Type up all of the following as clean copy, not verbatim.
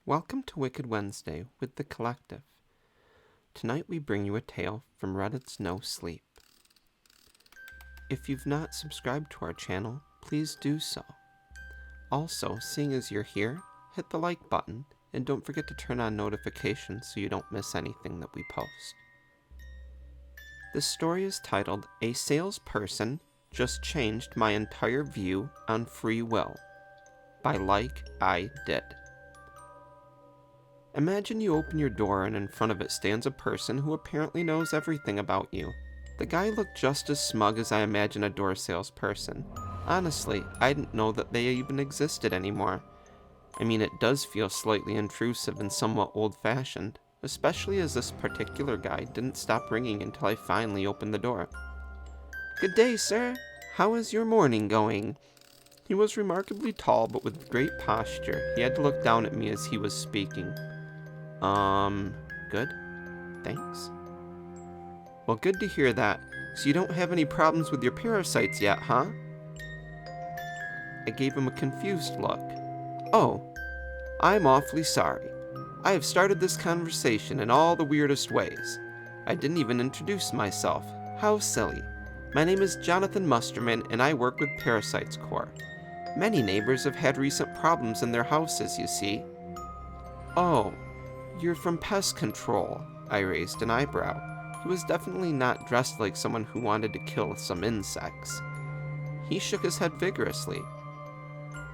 Welcome to Wicked Wednesday with the Collective. Tonight we bring you a tale from Reddit's No Sleep. If you've not subscribed to our channel, please do so. Also, seeing as you're here, hit the like button and don't forget to turn on notifications so you don't miss anything that we post. This story is titled, A Salesperson Just Changed My Entire View on Free Will, by Like I Did. Imagine you open your door and in front of it stands a person who apparently knows everything about you. The guy looked just as smug as I imagine a door salesperson. Honestly, I didn't know that they even existed anymore. I mean, it does feel slightly intrusive and somewhat old-fashioned, especially as this particular guy didn't stop ringing until I finally opened the door. "Good day, sir. How is your morning going?" He was remarkably tall, but with great posture. He had to look down at me as he was speaking. Good. Thanks. Well, good to hear that. So you don't have any problems with your parasites yet, huh? I gave him a confused look. Oh, I'm awfully sorry. I have started this conversation in all the weirdest ways. I didn't even introduce myself. How silly. My name is Jonathan Musterman, and I work with Parasites Corps. Many neighbors have had recent problems in their houses, you see. Oh, you're from pest control. I raised an eyebrow. He was definitely not dressed like someone who wanted to kill some insects. He shook his head vigorously.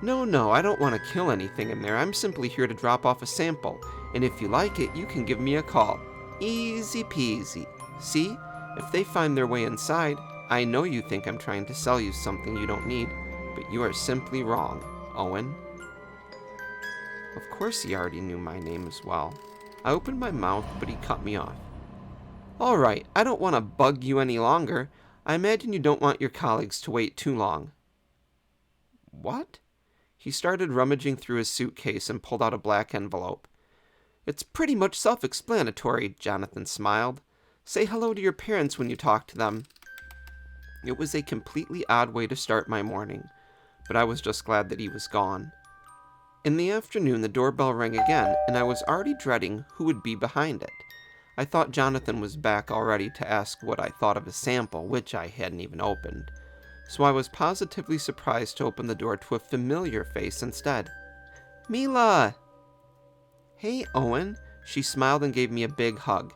No, I don't want to kill anything in there. I'm simply here to drop off a sample, and if you like it, you can give me a call. Easy peasy. See? If they find their way inside, I know you think I'm trying to sell you something you don't need, but you are simply wrong, Owen. Of course he already knew my name as well. I opened my mouth, but he cut me off. Alright, I don't want to bug you any longer. I imagine you don't want your colleagues to wait too long. What? He started rummaging through his suitcase and pulled out a black envelope. It's pretty much self-explanatory, Jonathan smiled. Say hello to your parents when you talk to them. It was a completely odd way to start my morning, but I was just glad that he was gone. In the afternoon, the doorbell rang again, and I was already dreading who would be behind it. I thought Jonathan was back already to ask what I thought of his sample, which I hadn't even opened. So I was positively surprised to open the door to a familiar face instead. Mila! Hey, Owen. She smiled and gave me a big hug.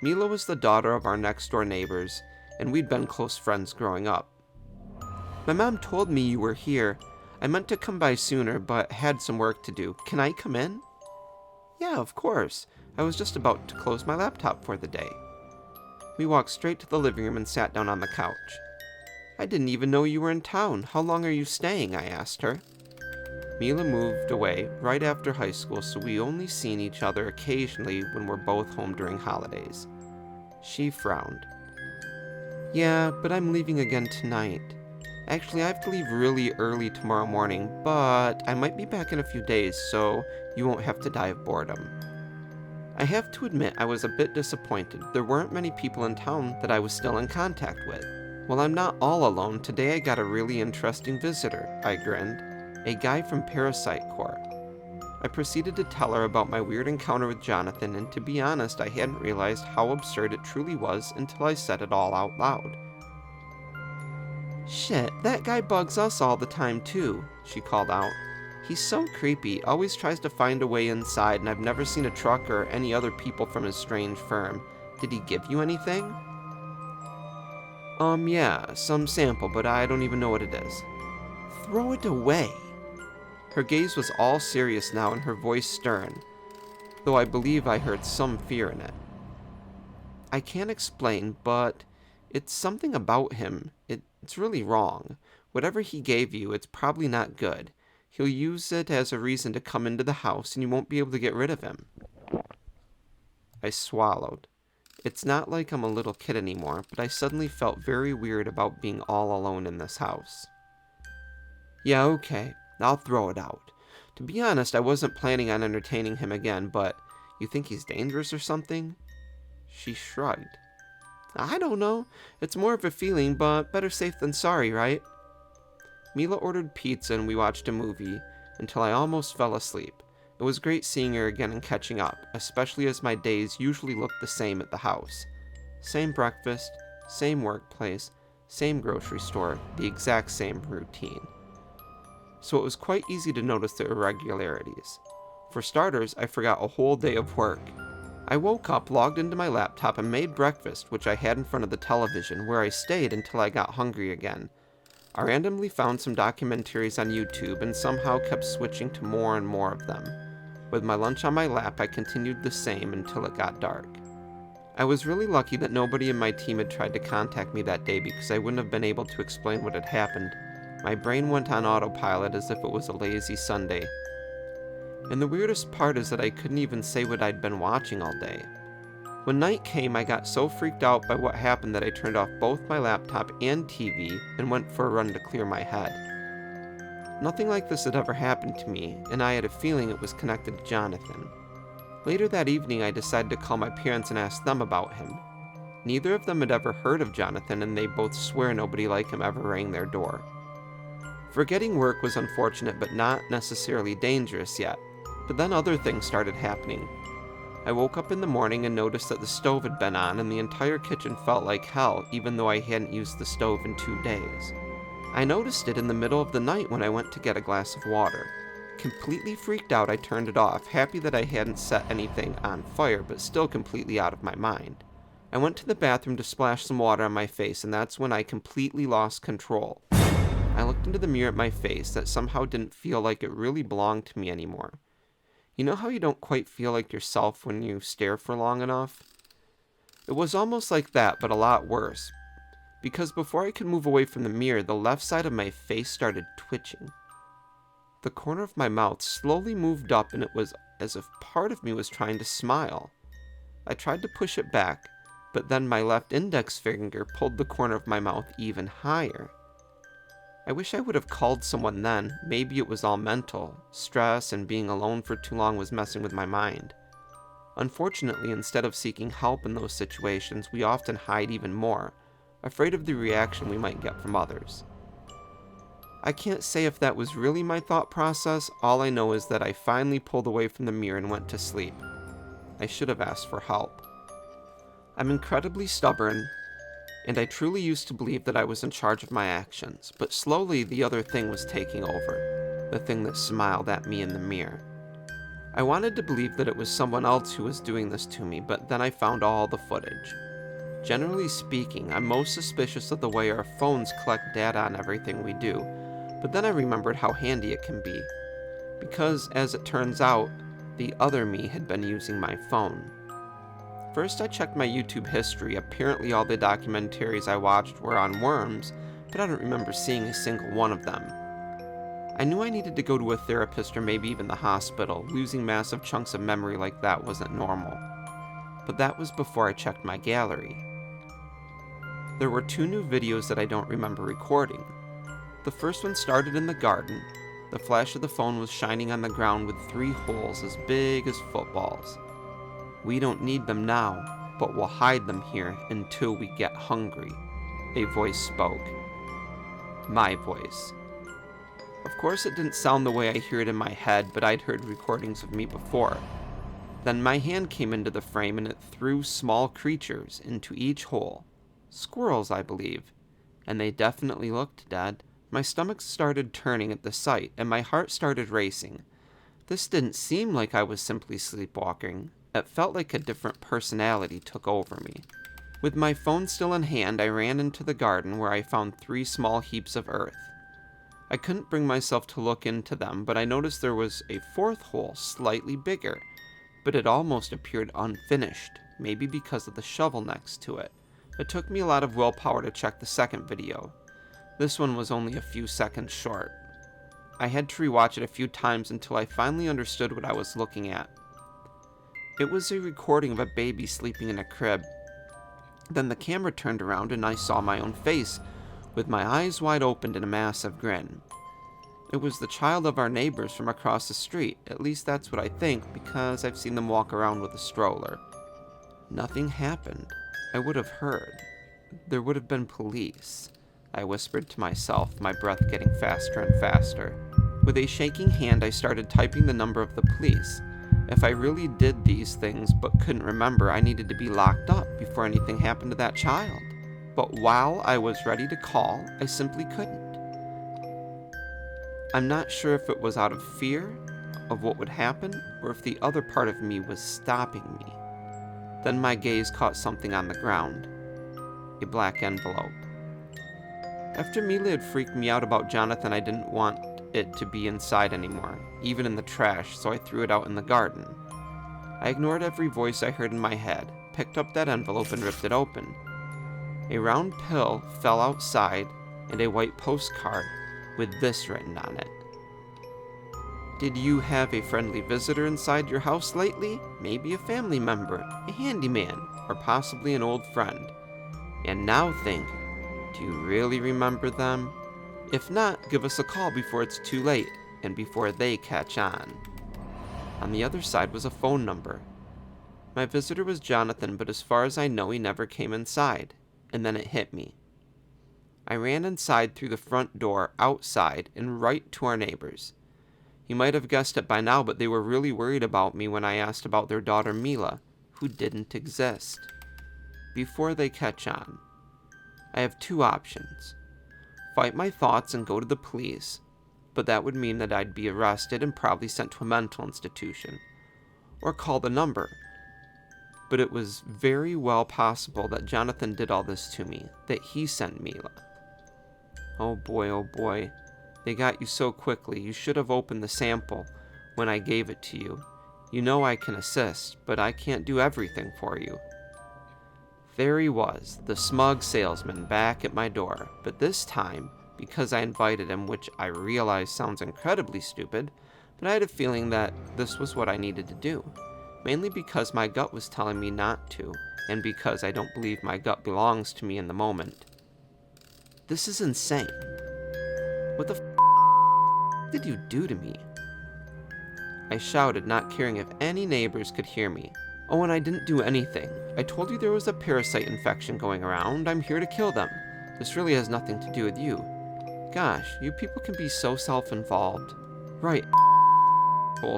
Mila was the daughter of our next-door neighbors, and we'd been close friends growing up. My mom told me you were here. I meant to come by sooner, but had some work to do. Can I come in? Yeah, of course. I was just about to close my laptop for the day. We walked straight to the living room and sat down on the couch. I didn't even know you were in town. How long are you staying? I asked her. Mila moved away right after high school, so we only seen each other occasionally when we're both home during holidays. She frowned. Yeah, but I'm leaving again tonight. Actually, I have to leave really early tomorrow morning, but I might be back in a few days, so you won't have to die of boredom. I have to admit I was a bit disappointed. There weren't many people in town that I was still in contact with. Well, I'm not all alone. Today I got a really interesting visitor, I grinned. A guy from Parasite Corps. I proceeded to tell her about my weird encounter with Jonathan, and to be honest, I hadn't realized how absurd it truly was until I said it all out loud. Shit, that guy bugs us all the time too, she called out. He's so creepy, always tries to find a way inside, and I've never seen a truck or any other people from his strange firm. Did he give you anything? Yeah, some sample, but I don't even know what it is. Throw it away. Her gaze was all serious now and her voice stern, though I believe I heard some fear in it. I can't explain, but it's something about him. It's really wrong. Whatever he gave you, it's probably not good. He'll use it as a reason to come into the house and you won't be able to get rid of him. I swallowed. It's not like I'm a little kid anymore, but I suddenly felt very weird about being all alone in this house. Yeah, okay. I'll throw it out. To be honest, I wasn't planning on entertaining him again, but you think he's dangerous or something? She shrugged. I don't know. It's more of a feeling, but better safe than sorry, right? Mila ordered pizza and we watched a movie until I almost fell asleep. It It was great seeing her again and catching up, especially as my days usually looked the same at the house. Same breakfast, same workplace, same grocery store, the exact same routine. So it was quite easy to notice the irregularities. For starters, I forgot a whole day of work. I woke up, logged into my laptop, and made breakfast, which I had in front of the television, where I stayed until I got hungry again. I randomly found some documentaries on YouTube and somehow kept switching to more and more of them. With my lunch on my lap, I continued the same until it got dark. I was really lucky that nobody in my team had tried to contact me that day because I wouldn't have been able to explain what had happened. My brain went on autopilot as if it was a lazy Sunday. And the weirdest part is that I couldn't even say what I'd been watching all day. When night came, I got so freaked out by what happened that I turned off both my laptop and TV and went for a run to clear my head. Nothing like this had ever happened to me, and I had a feeling it was connected to Jonathan. Later that evening, I decided to call my parents and ask them about him. Neither of them had ever heard of Jonathan, and they both swear nobody like him ever rang their door. Forgetting work was unfortunate, but not necessarily dangerous yet. But then other things started happening. I woke up in the morning and noticed that the stove had been on and the entire kitchen felt like hell, even though I hadn't used the stove in 2 days. I noticed it in the middle of the night when I went to get a glass of water. Completely freaked out, I turned it off, happy that I hadn't set anything on fire, but still completely out of my mind. I went to the bathroom to splash some water on my face, and that's when I completely lost control. I looked into the mirror at my face that somehow didn't feel like it really belonged to me anymore. You know how you don't quite feel like yourself when you stare for long enough? It was almost like that, but a lot worse. Because before I could move away from the mirror, the left side of my face started twitching. The corner of my mouth slowly moved up, and it was as if part of me was trying to smile. I tried to push it back, but then my left index finger pulled the corner of my mouth even higher. I wish I would have called someone then. Maybe it was all mental. Stress and being alone for too long was messing with my mind. Unfortunately, instead of seeking help in those situations, we often hide even more, afraid of the reaction we might get from others. I can't say if that was really my thought process. All I know is that I finally pulled away from the mirror and went to sleep. I should have asked for help. I'm incredibly stubborn, and I truly used to believe that I was in charge of my actions, but slowly the other thing was taking over, the thing that smiled at me in the mirror. I wanted to believe that it was someone else who was doing this to me, but then I found all the footage. Generally speaking, I'm most suspicious of the way our phones collect data on everything we do, but then I remembered how handy it can be, because, as it turns out, the other me had been using my phone. First, I checked my YouTube history. Apparently all the documentaries I watched were on worms, but I don't remember seeing a single one of them. I knew I needed to go to a therapist or maybe even the hospital. Losing massive chunks of memory like that wasn't normal. But that was before I checked my gallery. There were 2 new videos that I don't remember recording. The first one started in the garden. The flash of the phone was shining on the ground with 3 holes as big as footballs. "We don't need them now, but we'll hide them here until we get hungry," a voice spoke. My voice. Of course it didn't sound the way I hear it in my head, but I'd heard recordings of me before. Then my hand came into the frame and it threw small creatures into each hole. Squirrels, I believe. And they definitely looked dead. My stomach started turning at the sight, and my heart started racing. This didn't seem like I was simply sleepwalking. It felt like a different personality took over me. With my phone still in hand, I ran into the garden where I found 3 small heaps of earth. I couldn't bring myself to look into them, but I noticed there was a 4th hole, slightly bigger, but it almost appeared unfinished, maybe because of the shovel next to it. It took me a lot of willpower to check the second video. This one was only a few seconds short. I had to rewatch it a few times until I finally understood what I was looking at. It was a recording of a baby sleeping in a crib. Then the camera turned around and I saw my own face, with my eyes wide open in a massive grin. It was the child of our neighbors from across the street. At least that's what I think, because I've seen them walk around with a stroller. Nothing happened. I would have heard. There would have been police. I whispered to myself, my breath getting faster and faster. With a shaking hand, I started typing the number of the police. If I really did these things but couldn't remember, I needed to be locked up before anything happened to that child. But while I was ready to call, I simply couldn't. I'm not sure if it was out of fear of what would happen or if the other part of me was stopping me. Then my gaze caught something on the ground. A black envelope. After Mila had freaked me out about Jonathan, I didn't want it to be inside anymore, even in the trash, so I threw it out in the garden. I ignored every voice I heard in my head, picked up that envelope and ripped it open. A round pill fell outside and a white postcard with this written on it. Did you have a friendly visitor inside your house lately? Maybe a family member, a handyman, or possibly an old friend. And now think, do you really remember them? If not, give us a call before it's too late and before they catch on. On the other side was a phone number. My visitor was Jonathan, but as far as I know, he never came inside. And then it hit me. I ran inside through the front door, outside, and right to our neighbors. You might have guessed it by now, but they were really worried about me when I asked about their daughter Mila, who didn't exist. Before they catch on, I have two options. Fight my thoughts and go to the police, but that would mean that I'd be arrested and probably sent to a mental institution. Or call the number. But it was very well possible that Jonathan did all this to me, that he sent Mila. Oh boy, they got you so quickly. You should have opened the sample when I gave it to you. You know I can assist, but I can't do everything for you. There he was, the smug salesman, back at my door, but this time, because I invited him, which I realize sounds incredibly stupid, but I had a feeling that this was what I needed to do. Mainly because my gut was telling me not to, and because I don't believe my gut belongs to me in the moment. This is insane. What the did you do to me? I shouted, not caring if any neighbors could hear me. Oh, and I didn't do anything. I told you there was a parasite infection going around. I'm here to kill them. This really has nothing to do with you. Gosh, you people can be so self-involved. Right.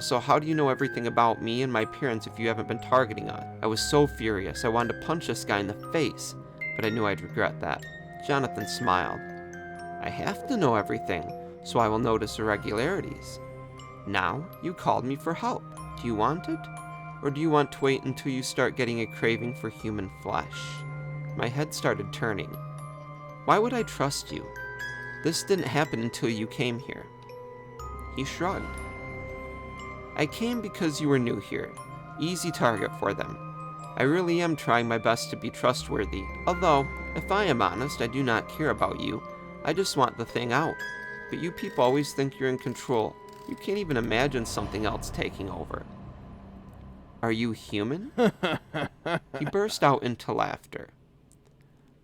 So how do you know everything about me and my parents if you haven't been targeting us? I was so furious. I wanted to punch this guy in the face, but I knew I'd regret that. Jonathan smiled. I have to know everything, so I will notice irregularities. Now, you called me for help. Do you want it? Or do you want to wait until you start getting a craving for human flesh? My head started turning. Why would I trust you? This didn't happen until you came here. He shrugged. I came because you were new here. Easy target for them. I really am trying my best to be trustworthy, although, if I am honest, I do not care about you. I just want the thing out. But you people always think you're in control. You can't even imagine something else taking over. Are you human? He burst out into laughter.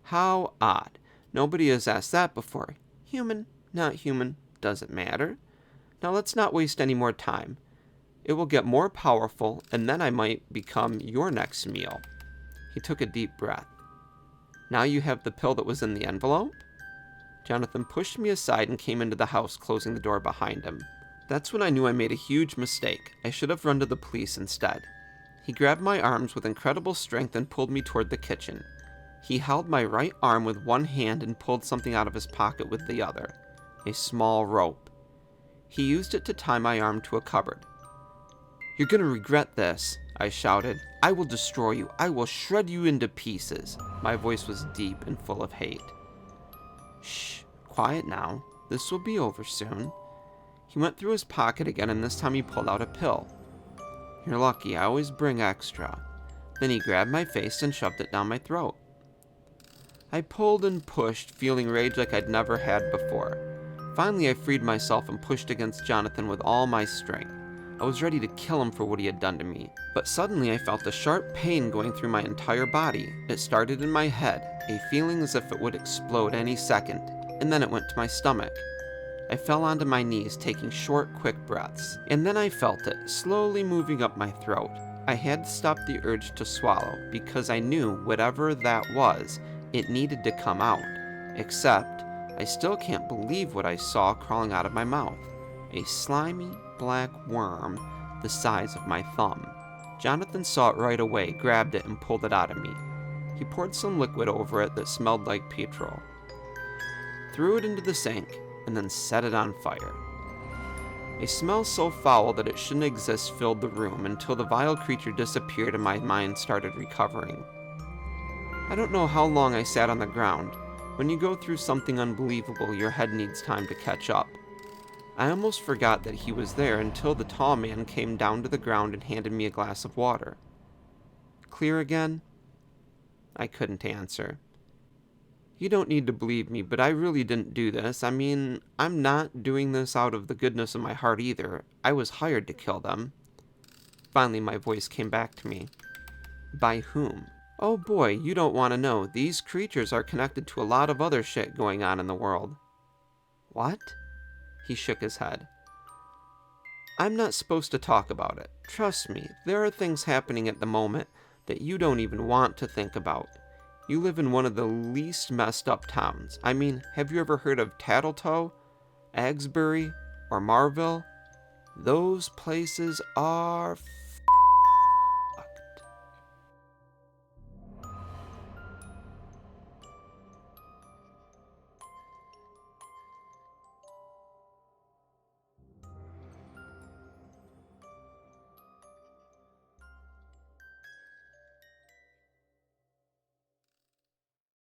How odd. Nobody has asked that before. Human, not human, doesn't matter. Now let's not waste any more time. It will get more powerful, and then I might become your next meal. He took a deep breath. Now you have the pill that was in the envelope? Jonathan pushed me aside and came into the house, closing the door behind him. That's when I knew I made a huge mistake. I should have run to the police instead. He grabbed my arms with incredible strength and pulled me toward the kitchen. He held my right arm with one hand and pulled something out of his pocket with the other. A small rope. He used it to tie my arm to a cupboard. You're gonna regret this, I shouted. I will destroy you. I will shred you into pieces. My voice was deep and full of hate. Shh, quiet now. This will be over soon. He went through his pocket again, and this time he pulled out a pill. You're lucky, I always bring extra. Then he grabbed my face and shoved it down my throat. I pulled and pushed, feeling rage like I'd never had before. Finally, I freed myself and pushed against Jonathan with all my strength. I was ready to kill him for what he had done to me. But suddenly I felt a sharp pain going through my entire body. It started in my head, a feeling as if it would explode any second, and then it went to my stomach. I fell onto my knees, taking short, quick breaths, and then I felt it, slowly moving up my throat. I had to stop the urge to swallow, because I knew whatever that was, it needed to come out. Except, I still can't believe what I saw crawling out of my mouth. A slimy black worm the size of my thumb. Jonathan saw it right away, grabbed it, and pulled it out of me. He poured some liquid over it that smelled like petrol, threw it into the sink, and then set it on fire. A smell so foul that it shouldn't exist filled the room until the vile creature disappeared and my mind started recovering. I don't know how long I sat on the ground. When you go through something unbelievable, your head needs time to catch up. I almost forgot that he was there until the tall man came down to the ground and handed me a glass of water. Clear again? I couldn't answer. You don't need to believe me, but I really didn't do this. I mean, I'm not doing this out of the goodness of my heart either. I was hired to kill them. Finally, my voice came back to me. By whom? Oh boy, you don't want to know. These creatures are connected to a lot of other shit going on in the world. What? He shook his head. I'm not supposed to talk about it. Trust me, there are things happening at the moment that you don't even want to think about. You live in one of the least messed up towns. I mean, have you ever heard of Tattletoe, Agsbury, or Marville? Those places are